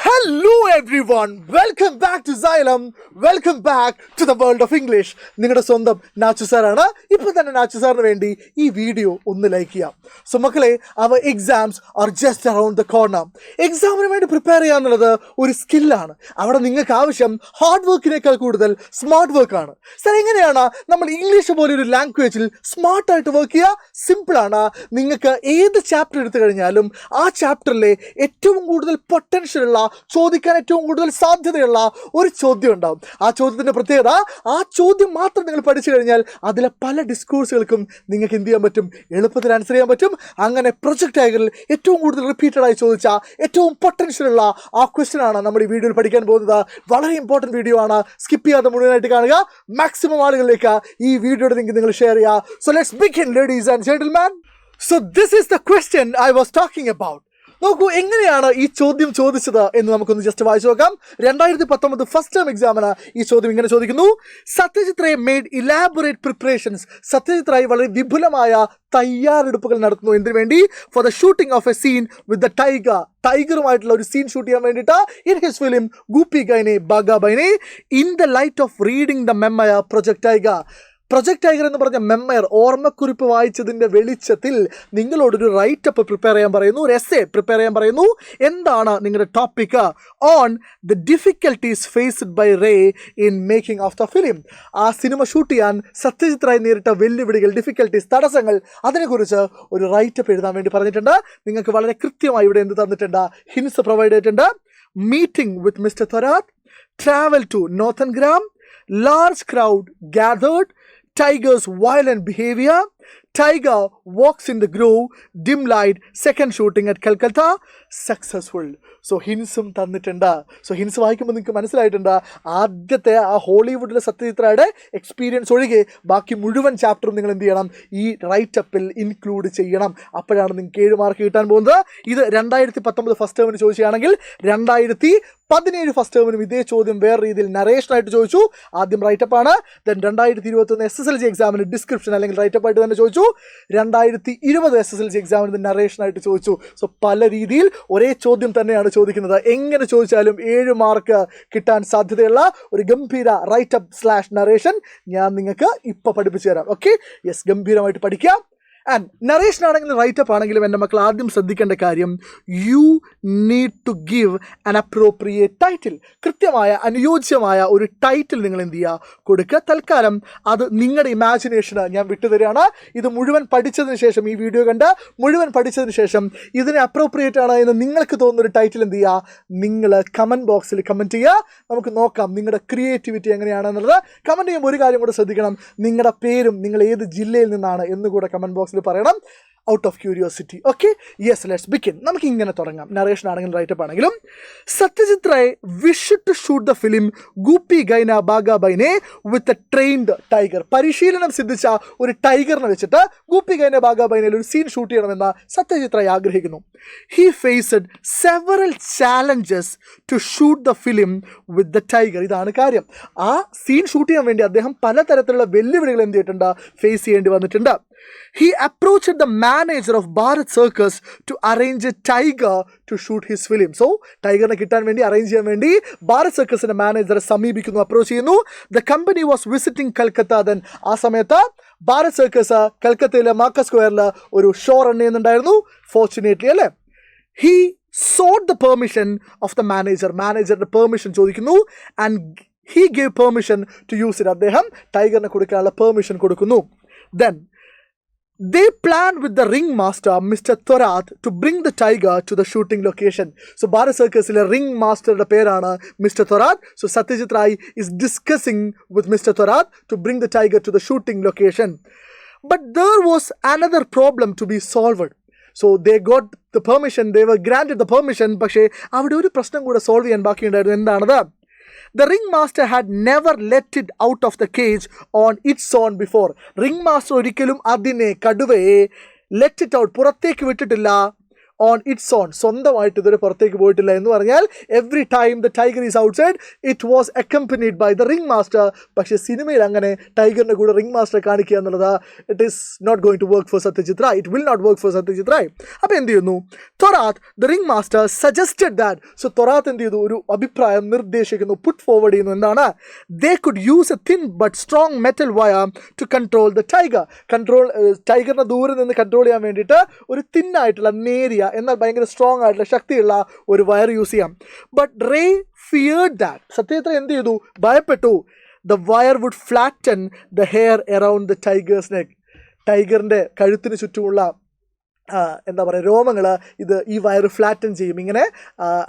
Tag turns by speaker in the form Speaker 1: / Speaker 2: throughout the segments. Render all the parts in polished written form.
Speaker 1: Hello everyone, welcome back to Xylem, welcome back to the world of English. നിങ്ങളുടെ സ്വന്തം നാച്ചു സാറാണ്. ഇപ്പോൾ തന്നെ നാച്ചു സാറിന് വേണ്ടി ഈ വീഡിയോ ഒന്ന് ലൈക്ക് ചെയ്യാം. സോ മക്കളെ, അവർ exams are just around the corner. എക്സാമിന് വേണ്ടി പ്രിപ്പയർ ചെയ്യുക എന്നുള്ളത് ഒരു സ്കില്ലാണ്. അവിടെ നിങ്ങൾക്ക് ആവശ്യം ഹാർഡ് വർക്കിനേക്കാൾ കൂടുതൽ സ്മാർട്ട് വർക്കാണ്. സാർ, എങ്ങനെയാണ് നമ്മൾ ഇംഗ്ലീഷ് പോലെ ഒരു ലാംഗ്വേജിൽ സ്മാർട്ടായിട്ട് വർക്ക് ചെയ്യുക? സിമ്പിളാണ്. നിങ്ങൾക്ക് ഏത് ചാപ്റ്റർ എടുത്തു കഴിഞ്ഞാലും ആ ചാപ്റ്ററിലെ ഏറ്റവും കൂടുതൽ പൊട്ടൻഷ്യൽ ഉള്ള, ചോദിക്കാൻ ഏറ്റവും കൂടുതൽ സാധ്യതയുള്ള ഒരു ചോദ്യം ഉണ്ടാവും. ആ ചോദ്യത്തിൻ്റെ പ്രത്യേകത, ആ ചോദ്യം മാത്രം നിങ്ങൾ പഠിച്ചു കഴിഞ്ഞാൽ അതിലെ പല ഡിസ്കോഴ്സുകൾക്കും നിങ്ങൾക്ക് എന്ത് ചെയ്യാൻ പറ്റും? എളുപ്പത്തിൽ ആൻസർ ചെയ്യാൻ പറ്റും. അങ്ങനെ പ്രൊജക്ട് ടൈഗറിൽ ഏറ്റവും കൂടുതൽ റിപ്പീറ്റഡ് ആയി ചോദിച്ച ഏറ്റവും പൊട്ടൻഷ്യലുള്ള ആ ക്വസ്റ്റ്യൻ ആണ് നമ്മൾ ഈ വീഡിയോയിൽ പഠിക്കാൻ പോകുന്നത്. വളരെ ഇമ്പോർട്ടൻറ്റ് വീഡിയോ ആണ്. സ്കിപ്പ് ചെയ്യാതെ മുഴുവനായിട്ട് കാണുക. മാക്സിമം ആളുകളിലേക്ക് ഈ വീഡിയോയുടെ ലിങ്ക് നിങ്ങൾ ഷെയർ ചെയ്യുക. So let's begin ladies and gentleman. So this is the question I was talking about. നോക്കൂ, എങ്ങനെയാണ് ഈ ചോദ്യം ചോദിച്ചത് എന്ന് നമുക്കൊന്ന് ജസ്റ്റ് വായിച്ചു നോക്കാം. 2019 ഫസ്റ്റ് ടേം എക്സാമിന് ഈ ചോദ്യം ഇങ്ങനെ ചോദിക്കുന്നു: Satyajit Ray made elaborate preparations. Satyajit Ray വളരെ വിപുലമായ തയ്യാറെടുപ്പുകൾ നടത്തുന്നു. എന്തിനു വേണ്ടി? For the shooting of a scene with the tiger. ടൈഗറുമായിട്ടുള്ള ഒരു സീൻ ഷൂട്ട് ചെയ്യാൻ വേണ്ടിയിട്ട് in his film Goopy Gyne Bagha Byne in the light of reading the memoir project tiger. Project tiger എന്ന് പറഞ്ഞ മെമ്മയർ, ഓർമ്മക്കുറിപ്പ് വായിച്ചതിൻ്റെ വെളിച്ചത്തിൽ നിങ്ങളോടൊരു റൈറ്റപ്പ് പ്രിപ്പയർ ചെയ്യാൻ പറയുന്നു, ഒരു എസ്സേ പ്രിപ്പയർ ചെയ്യാൻ പറയുന്നു. എന്താണ് നിങ്ങളുടെ topic? On the difficulties faced by Ray in making of the film. ആ സിനിമ ഷൂട്ട് ചെയ്യാൻ സത്യജിത് റായ് നേരിട്ട വെല്ലുവിളികൾ, ഡിഫിക്കൽട്ടീസ്, തടസ്സങ്ങൾ, അതിനെക്കുറിച്ച് ഒരു റൈറ്റപ്പ് എഴുതാൻ വേണ്ടി പറഞ്ഞിട്ടുണ്ട്. നിങ്ങൾക്ക് വളരെ കൃത്യമായി ഇവിടെ എന്ത് തന്നിട്ടുണ്ട്? ഹിൻസ് പ്രൊവൈഡ് ചെയ്തിട്ടുണ്ട്. Meeting with mister Thorat, travel to Nortan Gram, large crowd gathered, tiger's violent behavior, tiger walks in the grove, dim light, second shooting at Calcutta, successful. So ഹിൻസും തന്നിട്ടുണ്ട്. സോ ഹിൻസ് വായിക്കുമ്പോൾ നിങ്ങൾക്ക് മനസ്സിലായിട്ടുണ്ട്, ആദ്യത്തെ ആ ഹോളിവുഡിലെ സത്യജിത് റായുടെ എക്സ്പീരിയൻസ് ഒഴികെ ബാക്കി മുഴുവൻ ചാപ്റ്ററും നിങ്ങൾ എന്ത് ചെയ്യണം? ഈ റൈറ്റപ്പിൽ ഇൻക്ലൂഡ് ചെയ്യണം. അപ്പോഴാണ് നിങ്ങൾക്ക് 7 മാർക്ക് കിട്ടാൻ പോകുന്നത്. ഇത് 2019 ഫസ്റ്റ് ടേമിന് ചോദിക്കുകയാണെങ്കിൽ 2017 ഫസ്റ്റ് ടേമിനും ഇതേ ചോദ്യം വേറെ രീതിയിൽ നറേഷനായിട്ട് ചോദിച്ചു. ആദ്യം റൈറ്റപ്പാണ്. ദെൻ 2021 SSLC എക്സാമിന് ഡിസ്ക്രിപ്ഷൻ അല്ലെങ്കിൽ റൈറ്റപ്പായിട്ട് തന്നെ ചോദിച്ചു. 2020 SSLC എക്സാമിന് ഇത് നറേഷനായിട്ട് ചോദിച്ചു. സോ പല രീതിയിൽ ഒരേ ചോദ്യം തന്നെയാണ് ചോദിക്കുന്നത്. എങ്ങനെ ചോദിച്ചാലും 7 മാർക്ക് കിട്ടാൻ സാധ്യതയുള്ള ഒരു ഗംഭീര റൈറ്റപ്പ് / നറേഷൻ ഞാൻ നിങ്ങൾക്ക് ഇപ്പോൾ പഠിപ്പിച്ചു തരാം. ഓക്കെ, യെസ്, ഗംഭീരമായിട്ട് പഠിക്കാം. ആൻഡ് നറേഷൻ ആണെങ്കിലും റൈറ്റപ്പ് ആണെങ്കിലും എൻ്റെ മക്കൾ ആദ്യം ശ്രദ്ധിക്കേണ്ട കാര്യം, you need to give an appropriate title. കൃത്യമായ അനുയോജ്യമായ ഒരു ടൈറ്റിൽ നിങ്ങൾ എന്ത് ചെയ്യുക? കൊടുക്കുക. തൽക്കാലം അത് നിങ്ങളുടെ ഇമാജിനേഷന് ഞാൻ വിട്ടുതരികയാണ്. ഇത് മുഴുവൻ പഠിച്ചതിന് ശേഷം, ഈ വീഡിയോ കണ്ട് മുഴുവൻ പഠിച്ചതിന് ശേഷം ഇതിന് അപ്രോപ്രിയേറ്റ് ആണ് എന്ന് നിങ്ങൾക്ക് തോന്നുന്നൊരു ടൈറ്റിൽ എന്ത് ചെയ്യുക? നിങ്ങൾ കമൻറ്റ് ബോക്സിൽ കമൻറ്റ് ചെയ്യുക. നമുക്ക് നോക്കാം നിങ്ങളുടെ ക്രിയേറ്റിവിറ്റി എങ്ങനെയാണെന്നുള്ളത്. കമൻറ്റ് ചെയ്യുമ്പോൾ ഒരു കാര്യം കൂടെ ശ്രദ്ധിക്കണം, നിങ്ങളുടെ പേരും നിങ്ങൾ ഏത് ജില്ലയിൽ നിന്നാണ് എന്നുകൂടെ കമൻറ്റ് ബോക്സിൽ പറയണം, out of curiosity. Okay, yes, let's begin. നമുക്ക് ഇങ്ങനെ തുടങ്ങാം. നറേഷൻ ആണെങ്കിലും റൈറ്റപ്പ് ആണെങ്കിലും. Satyajit Ray wish to shoot the film Goopy Gyne Bagha Byne with a trained tiger. പരിശീലനം സിദ്ധിച്ച ഒരു ടൈഗറിനെ വെച്ചിട്ട് ഗൂപ്പി ഗൈന ബാഗ ബൈനയിൽ ഒരു സീൻ ഷൂട്ട് ചെയ്യണമെന്ന് സത്യജിത് റായ് ആഗ്രഹിക്കുന്നു. He faced several challenges to shoot the film with the tiger. ഇതാണ് കാര്യം. ആ സീൻ ഷൂട്ട് ചെയ്യാൻ വേണ്ടി അദ്ദേഹം പലതരത്തിലുള്ള വെല്ലുവിളികൾ എന്ത് ചെയ്തിട്ടുണ്ട്? ഫേസ് ചെയ്യേണ്ടി വന്നിട്ടുണ്ട്. He approached the manager of Bharat Circus to arrange a tiger to shoot his film. So, ടൈഗറിനെ കിട്ടാൻ വേണ്ടി, അറേഞ്ച് ചെയ്യാൻ വേണ്ടി ഭാരത് സർക്കസിന്റെ മാനേജറെ സമീപിക്കുന്നു, അപ്രോച്ച് ചെയ്യുന്നു. The company was visiting Calcutta then. ആ സമയത്ത് ഭാരത് സർക്കസ് കൽക്കത്തയിലെ മാർക്കസ് സ്ക്വയറിൽ ഒരു ഷോ റൺ ചെയ്യുന്നുണ്ടായിരുന്നു. ഫോർച്ചുനേറ്റ്ലി അല്ലേ, he sought the permission of the manager. മാനേജറുടെ പെർമിഷൻ ചോദിക്കുന്നു. and he gave permission to use it. അദ്ദേഹം ടൈഗറിനെ കൊടുക്കാനുള്ള പെർമിഷൻ കൊടുക്കുന്നു. Then they planned with the ringmaster, Mr. Thorat, to bring the tiger to the shooting location. So, Bharat Circusile ringmaster the perana Mr. Thorat. So, Satyajit Ray is discussing with Mr. Thorat to bring the tiger to the shooting location. But there was another problem to be solved. So, they got the permission, they were granted the permission, പക്ഷേ അവിടെ ഒരു പ്രശ്നം കൂടെ solve ചെയ്യാൻ ബാക്കിയുണ്ടായിരുന്നു. എന്താണത്? The ringmaster had never let it out of the cage on its own before. Ringmaster ഒരിക്കലും അതിനെ, കടുവയെ, let it out, പുറത്തേക്ക് വിട്ടിട്ടില്ല ഓൺ ഇറ്റ്സ് ഓൺ, സ്വന്തമായിട്ട് ഇതുവരെ പുറത്തേക്ക് പോയിട്ടില്ല. എന്ന് പറഞ്ഞാൽ every time the tiger is outside it was accompanied by the ring master. പക്ഷേ സിനിമയിൽ അങ്ങനെ ടൈഗറിൻ്റെ കൂടെ റിംഗ് മാസ്റ്ററെ കാണിക്കുക എന്നുള്ളത് it is not going to work for Satyajit Ray. It will not work for Satyajit Ray. അപ്പോൾ എന്ത് ചെയ്യുന്നു, Thorat the ring master suggested that. So Thorat എന്ത് ചെയ്തു, ഒരു അഭിപ്രായം നിർദ്ദേശിക്കുന്നു, പുട്ട് ഫോർവേഡ് ചെയ്യുന്നു. എന്താണ്, they could use a thin but strong metal wire to control the tiger. ടൈഗറിനെ ദൂരെ നിന്ന് കൺട്രോൾ ചെയ്യാൻ വേണ്ടിയിട്ട് ഒരു തിന്നായിട്ടുള്ള നേരിയ എന്നാൽ ഭയങ്കര സ്ട്രോങ് ആയിട്ടുള്ള ശക്തിയുള്ള ഒരു വയർ യൂസ് ചെയ്യാം. But Ray feared that. സത്യത്തിൽ എന്ത് ചെയ്തു, ഭയപ്പെട്ടു. The wire would flatten the hair around the tiger's neck. ടൈഗറിൻ്റെ കഴുത്തിന് ചുറ്റുമുള്ള എന്താ പറയുക രോമങ്ങൾ ഈ വയർ ഫ്ലാറ്റൻ ചെയ്യും, ഇങ്ങനെ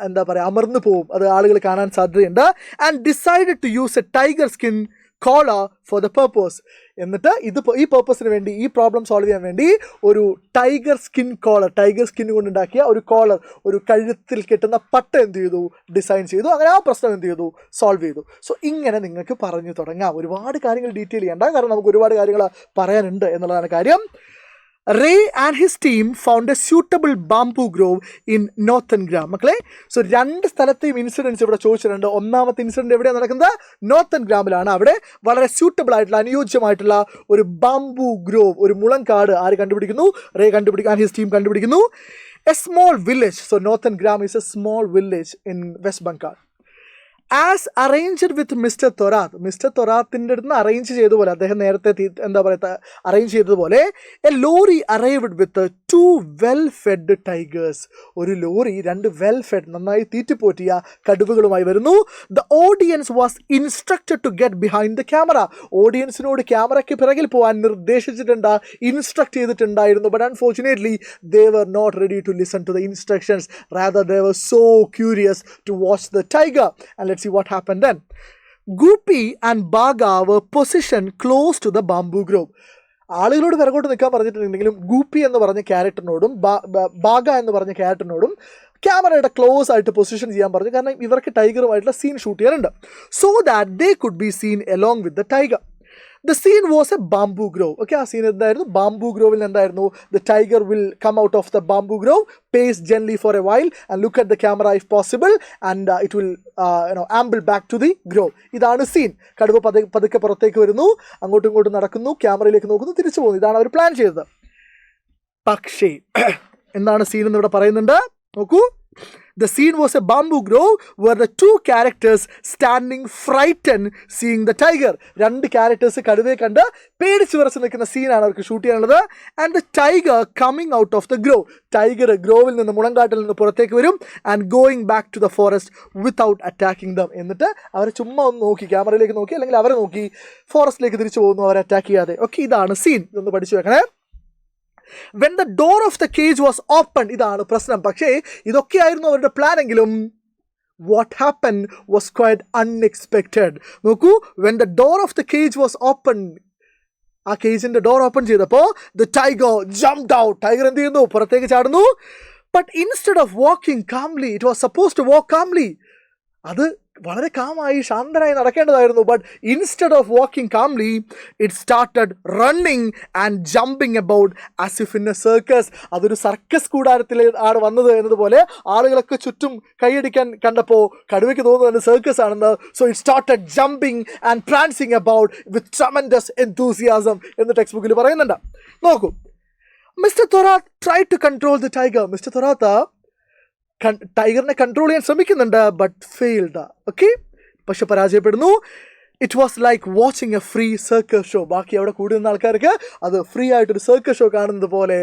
Speaker 1: എന്താ പറയുക അമർന്നു പോവും. അത് ആളുകൾ കാണാൻ സാധ്യതയുണ്ട്. And decided to use a tiger skin collar for the purpose. എന്നിട്ട് ഈ പർപ്പസിന് വേണ്ടി, ഈ പ്രോബ്ലം സോൾവ് ചെയ്യാൻ വേണ്ടി ഒരു tiger skin collar, tiger skin കൊണ്ടുണ്ടാക്കിയ ഒരു കോളർ, ഒരു കഴുത്തിൽ കെട്ടുന്ന പട്ട എന്ത് ചെയ്തു, ഡിസൈൻ ചെയ്തു. അങ്ങനെ ആ പ്രശ്നം എന്ത് ചെയ്തു, സോൾവ് ചെയ്തു. സോ ഇങ്ങനെ നിങ്ങൾക്ക് പറഞ്ഞു തുടങ്ങാം. ഒരുപാട് കാര്യങ്ങൾ ഡീറ്റെയിൽ ചെയ്യേണ്ട, കാരണം നമുക്ക് ഒരുപാട് കാര്യങ്ങൾ പറയാനുണ്ട് എന്നുള്ളതാണ് കാര്യം. Ray and his team found a suitable bamboo grove in Northern Gram. മക്കളെ, സോ 2 സ്ഥലത്തെയും ഇൻസിഡൻസ് ഇവിടെ ചോദിച്ചിട്ടുണ്ട്. ഒന്നാമത്തെ ഇൻസിഡൻറ്റ് എവിടെയാണ് നടക്കുന്നത്, നോർത്തൻ ഗ്രാമിലാണ്. അവിടെ വളരെ സ്യൂട്ടബിൾ ആയിട്ടുള്ള, അനുയോജ്യമായിട്ടുള്ള ഒരു ബാംബു ഗ്രോവ്, ഒരു മുളങ്കാട് ആര് കണ്ടുപിടിക്കുന്നു, റേ ആൻഡ് ഹിസ് ടീം കണ്ടുപിടിക്കുന്നു. A small village. So Nortan Gram is a small village in West Bengal. As arranged with mister Thorat. Mister തൊറാത്തിൻ്റെ അടുത്ത് നിന്ന് അറേഞ്ച് ചെയ്തതുപോലെ, അദ്ദേഹം നേരത്തെ എന്താ പറയുക അറേഞ്ച് ചെയ്തതുപോലെ, a lorry arrived with 2 well fed tigers. ഒരു ലോറി 2 വെൽ ഫെഡ്, നന്നായി തീറ്റിപ്പോറ്റിയ കടുവകളുമായി വരുന്നു. The audience was instructed to get behind the camera. ഓഡിയൻസിനോട് ക്യാമറയ്ക്ക് പിറകിൽ പോകാൻ നിർദ്ദേശിച്ചിട്ടുണ്ട്, ഇൻസ്ട്രക്ട് ചെയ്തിട്ടുണ്ടായിരുന്നു. But unfortunately they were not ready to listen to the instructions. Rather they were so curious to watch the tiger. And let's see what happened then. Goopy and Baga were positioned close to the bamboo grove. ആളുകളോട് പിറകോട്ട് നിൽക്കാൻ പറഞ്ഞിട്ടുണ്ടെങ്കിലും ഗൂപ്പി എന്ന് പറഞ്ഞ ക്യാരക്ടറിനോടും ബാഗ എന്ന് പറഞ്ഞ ക്യാരക്ടറിനോടും ക്യാമറയുടെ close ആയിട്ട് position ചെയ്യാൻ പറഞ്ഞു. കാരണം ഇവർക്ക് ടൈഗറുമായിട്ടുള്ള സീൻ ഷൂട്ട് ചെയ്യാനുണ്ട്. So that they could be seen along with the tiger. The scene was a bamboo grove. Okay, ആ സീൻ എന്തായിരുന്നു, ബാംബു ഗ്രോവിൽ എന്തായിരുന്നു, the tiger will come out of the bamboo grove, pace gently for a while and look at the camera if possible and it will amble back to the grove. ഇതാണ് scene. കടുവ പതുക്കെ പുറത്തേക്ക് വരുന്നു, അങ്ങോട്ടും ഇങ്ങോട്ടും നടക്കുന്നു, ക്യാമറയിലേക്ക് നോക്കുന്നു, തിരിച്ചു പോകുന്നു. ഇതാണ് അവർ പ്ലാൻ ചെയ്തത്. പക്ഷേ എന്താണ് സീൻ എന്ന് ഇവിടെ പറയുന്നുണ്ട്, നോക്കൂ. The scene was a bamboo grove where the 2 characters standing frightened seeing the tiger. 2 characters കടുവയെ കണ്ട് പേടിച്ച് വിറച്ച് നിൽക്കുന്ന സീനാണ് അവർക്ക് ഷൂട്ട് ചെയ്യാനുള്ളത്. And the tiger coming out of the grove. Tiger ഗ്രോവിൽ നിന്ന്, മുളങ്കാട്ടിൽ നിന്ന് പുറത്തേക്ക് വരും. And going back to the forest without attacking them. എന്നിട്ട് അവരെ ചുമ്മാ ഒന്ന് നോക്കി, ക്യാമറയിലേക്ക് നോക്കി, അല്ലെങ്കിൽ അവരെ നോക്കി ഫോറസ്റ്റിലേക്ക് തിരിച്ചു പോകുന്നു, അവരെ അറ്റാക്ക് ചെയ്യാതെ. ഓക്കെ, ഇതാണ് സീൻ. ഇതൊന്ന് പഠിച്ചു വെക്കണേ. When the door of the cage was opened, ഇതാണ് പ്രശ്നം. പക്ഷേ ഇതൊക്കെയായിരുന്നു അവരുടെ പ്ലാൻ എങ്കിലും what happened was quite unexpected. നോക്കൂ, when the door of the cage was opened, ആ കേജിന്റെ ഡോർ ഓപ്പൺ ചെയ്തപ്പോൾ the tiger jumped out. Tiger എന്ത് ചെയ്യുന്നു, പുറത്തേക്ക് ചാടുന്നു. But instead of walking calmly, it was supposed to walk calmly. അത് വളരെ കാമായി ശാന്തനായി നടക്കേണ്ടതായിരുന്നു. But instead of walking calmly it started running and jumping about as if in a circus. അതൊരു circus കൂടാരത്തിൽ ആണ് വന്നത് എന്നതുപോലെ ആളുകളൊക്കെ ചുറ്റും കൈയടിക്കാൻ കണ്ടപ്പോൾ കടുവയ്ക്ക് തോന്നുന്നത് സർക്കസ് ആണെന്ന്. So it started jumping and prancing about with tremendous enthusiasm എന്ന് ടെക്സ്റ്റ് ബുക്കിൽ പറയുന്നുണ്ട്. നോക്കൂ, mister Thorat try to control the tiger. Mister Thorat ടൈഗറിനെ കൺട്രോൾ ചെയ്യാൻ ശ്രമിക്കുന്നുണ്ട്, ബട്ട് ഫെയിൽഡ്. ഓക്കെ, പക്ഷെ പരാജയപ്പെടുന്നു. It was like watching a free circus show. ബാക്കി അവിടെ കൂടി നിന്ന ആൾക്കാർക്ക് അത് ഫ്രീ ആയിട്ടൊരു സർക്കസ് ഷോ കാണുന്നത് പോലെ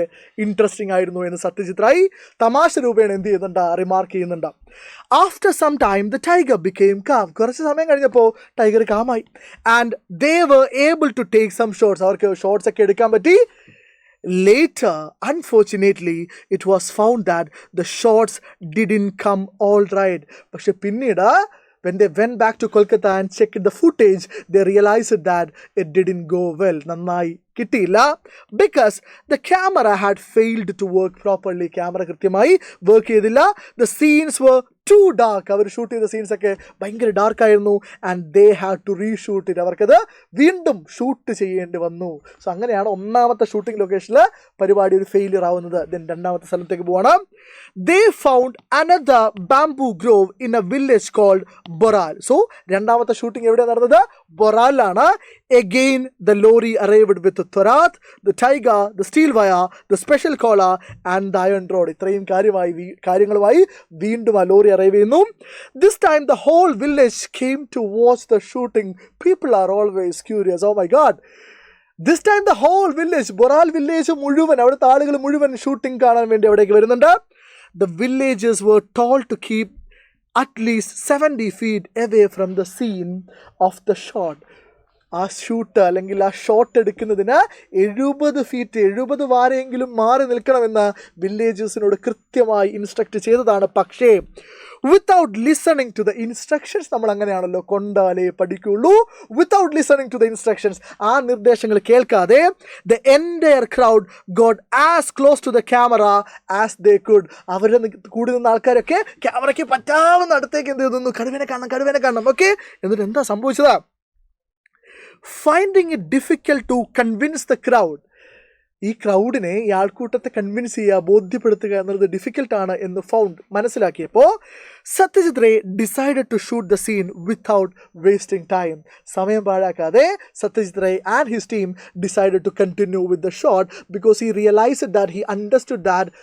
Speaker 1: ഇൻട്രസ്റ്റിംഗ് ആയിരുന്നു എന്ന് സത്യജിത് റായ് തമാശ രൂപേണ എന്ത് ചെയ്യുന്നുണ്ട്, റിമാർക്ക് ചെയ്യുന്നുണ്ട്. After some time the tiger became calm. കുറച്ച് സമയം കഴിഞ്ഞപ്പോൾ ടൈഗർ കാമായി. And they were able to take some shots. അവർക്ക് ഷോട്ട്സ് ഒക്കെ എടുക്കാൻ പറ്റി. Later, unfortunately, it was found that the shots didn't come all right. പക്ഷെ പിന്നീട് when they went back to Kolkata and checked the footage, they realized that it didn't go well. നന്നായി കിട്ടിയില്ല. Because the camera had failed to work properly. Camera കൃത്യമായി work ചെയ്തില്ല. The scenes were too dark. അവർ ഷൂട്ട് ചെയ്ത സീൻസൊക്കെ ഭയങ്കര ഡാർക്കായിരുന്നു. And they had to reshoot it. അവർക്കത് വീണ്ടും ഷൂട്ട് ചെയ്യേണ്ടി വന്നു. സോ അങ്ങനെയാണ് ഒന്നാമത്തെ ഷൂട്ടിംഗ് ലൊക്കേഷനിൽ പരിപാടി ഒരു ഫെയിലിയർ ആവുന്നത്. ദെൻ രണ്ടാമത്തെ സ്ഥലത്തേക്ക് പോവാണ്. They found another bamboo grove in a village called Boral. So രണ്ടാമത്തെ ഷൂട്ടിംഗ് എവിടെയാണ് നടന്നത്? ബൊറാലാണ്. Again the lorry arrived with the Thorat, the Taiga, the steel wire, the special collar and the iron rod. ഇത്രയും കാര്യങ്ങളുമായി വീണ്ടും ആ lorry arrive ചെയ്യുന്നു. This time the whole village came to watch the shooting. People are always curious. Oh my God. This time the whole village, Boral village മുഴുവൻ, അവിടുത്തെ ആളുകൾ മുഴുവൻ shooting കാണാൻ വേണ്ടി അവിടേക്ക് വരുന്നുണ്ട്. The villagers were told to keep at least 70 feet away from the scene of the shot. ആ shoot അല്ലെങ്കിൽ ആ ഷോട്ട് എടുക്കുന്നതിന് 70 ഫീറ്റ് 70 വാരെങ്കിലും മാറി നിൽക്കണമെന്ന് വില്ലേജേഴ്സിനോട് കൃത്യമായി ഇൻസ്ട്രക്ട് ചെയ്തതാണ്. പക്ഷേ without listening to the instructions, നമ്മൾ അങ്ങനെയാണല്ലോ, കൊണ്ടാലേ പഠിക്കുള്ളൂ. Without listening to the instructions, ആ നിർദ്ദേശങ്ങൾ കേൾക്കാതെ the entire crowd got as close to the camera as they could. അവരുടെ കൂടി നിന്ന ആൾക്കാരൊക്കെ ക്യാമറയ്ക്ക് പറ്റാവുന്ന അടുത്തേക്ക് എന്ത് ചെയ്തു? കടുവേനെ കാണണം. ഓക്കെ, എന്നിട്ട് എന്താ സംഭവിച്ചതാ? Finding it difficult to convince the crowd, ഈ ക്രൗഡിനെ, ഈ ആൾക്കൂട്ടത്തെ കൺവിൻസ് ചെയ്യുക, ബോധ്യപ്പെടുത്തുക എന്നുള്ളത് ഡിഫിക്കൽട്ടാണ് എന്ന് മനസ്സിലാക്കിയപ്പോൾ Satyajit Ray decided to shoot the scene without wasting time. സമയം പാഴാക്കാതെ Satyajit Ray and his team decided to continue with the shot because he realised that he understood that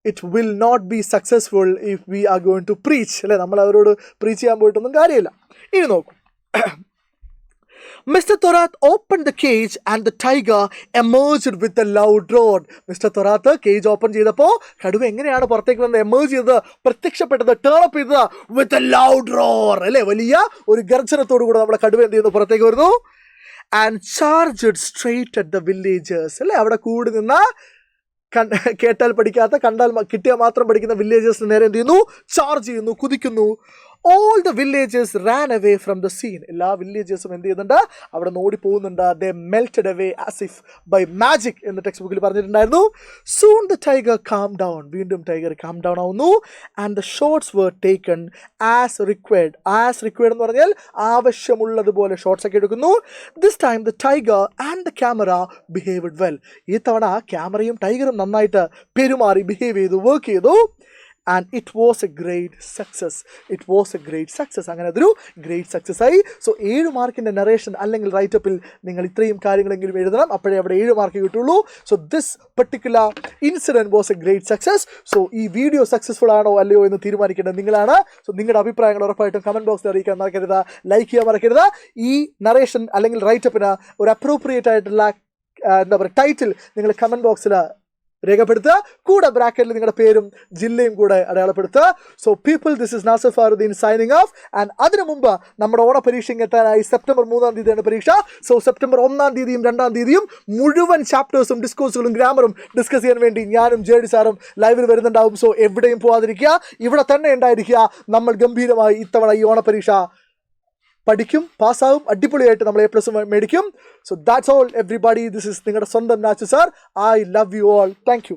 Speaker 1: it will not be successful if we are going to preach. അല്ലേ, നമ്മൾ അവരോട് preach ചെയ്യാൻ പോയിട്ടൊന്നും കാര്യമില്ല. ഇനി നോക്കും. Mr. Thorat opened the cage and the tiger emerged with a loud roar. Mr. Thorat cage open ചെയ്തപ്പോൾ കടുവ എങ്ങനെയാണ് പുറത്തേക്ക് വന്നത്? എമേർജ് ചെയ്തത്, പ്രത്യക്ഷപ്പെട്ടത്, ടേൺ അപ്പ് ചെയ്തത് വിത്ത് എ ലൗഡ് റോർ. അല്ലേ, വലിയ ഒരു ഗർജനത്തോടു കൂടെ നമ്മുടെ കടുവ എന്ത് ചെയ്യുന്നു? പുറത്തേക്ക് വരുന്നു. And charged straight at the villagers. അല്ലേ, അവിടെ കൂടി നിന്ന കേട്ടാൽ പഠിക്കാത്ത, കണ്ടാൽ കിട്ടിയാൽ മാത്രം പഠിക്കുന്ന വില്ലേജേഴ്സിന് നേരെ എന്ത് ചെയ്യുന്നു? ചാർജ് ചെയ്യുന്നു, കുതിക്കുന്നു. All the villagers ran away from the scene. എല്ലാ വില്ലേജേഴ്സും എന്ത് ചെയ്യുന്നുണ്ട്? അവിടെ നിന്ന് ഓടിപ്പോകുന്നുണ്ട്. They melted away as if by magic എന്ന് ടെക്സ്റ്റ് ബുക്കിൽ പറഞ്ഞിട്ടുണ്ടായിരുന്നു. Soon the tiger calmed down. വീണ്ടും ടൈഗർ calm down ആവുന്നു. And the shots were taken as required. As required എന്ന് പറഞ്ഞാൽ ആവശ്യമുള്ളതുപോലെ ഷോട്ട്സ് ഒക്കെ എടുക്കുന്നു. This time the tiger and the camera behaved well. ഈ തവണ ക്യാമറയും ടൈഗറും നന്നായിട്ട് പെരുമാറി, ബിഹേവ് ചെയ്തു, വർക്ക് ചെയ്തു. And it was a great success. അങ്ങനെ അതൊരു ഗ്രേറ്റ് സക്സസ് ആയി. സോ 7 മാർക്കിൻ്റെ നറേഷൻ അല്ലെങ്കിൽ റൈറ്റപ്പിൽ നിങ്ങൾ ഇത്രയും കാര്യങ്ങളെങ്കിലും എഴുതണം, അപ്പോഴേ അവിടെ 7 മാർക്ക് കിട്ടുള്ളൂ. So this particular incident was A great success. So ഈ വീഡിയോ സക്സസ്ഫുൾ ആണോ അല്ലയോ എന്ന് തീരുമാനിക്കേണ്ടത് നിങ്ങളാണ്. സോ നിങ്ങളുടെ അഭിപ്രായങ്ങൾ ഉറപ്പായിട്ടും കമൻറ്റ് ബോക്സിൽ അറിയിക്കാൻ മറക്കരുത്, ലൈക്ക് ചെയ്യാൻ മറക്കരുത്. ഈ നറേഷൻ അല്ലെങ്കിൽ റൈറ്റപ്പിന് ഒരു അപ്രോപ്രിയേറ്റ് ആയിട്ടുള്ള എന്താ പറയുക ടൈറ്റിൽ നിങ്ങൾ കമൻറ്റ് ബോക്സിൽ രേഖപ്പെടുത്തുക. കൂടെ ബ്രാക്കറ്റിൽ നിങ്ങളുടെ പേരും ജില്ലയും കൂടെ അടയാളപ്പെടുത്തുക. So people, this is Nasir Faruddin signing off. And അതിനു മുമ്പ് നമ്മുടെ ഓണപരീക്ഷയ്ക്ക് എത്താനായി സെപ്റ്റംബർ 3-ാം തീയതിയാണ് പരീക്ഷ. സോ സെപ്റ്റംബർ 1-ാം തീയതിയും 2-ാം തീയതിയും മുഴുവൻ ചാപ്റ്റേഴ്സും ഡിസ്കോഴ്സുകളും ഗ്രാമറും ഡിസ്കസ് ചെയ്യാൻ വേണ്ടി ഞാനും JD സാറും ലൈവിൽ വരുന്നുണ്ടാവും. സോ എവിടെയും പോവാതിരിക്കുക, ഇവിടെ തന്നെ ഉണ്ടായിരിക്കുക. നമ്മൾ ഗംഭീരമായി ഇത്തവണ ഈ ഓണപരീക്ഷ പഠിക്കും, പാസ്സാവും, അടിപൊളിയായിട്ട് നമ്മൾ A+ മേടിക്കും. So that's all everybody. This is നിങ്ങളുടെ സ്വന്തം Nachu sir. I love you all. Thank you.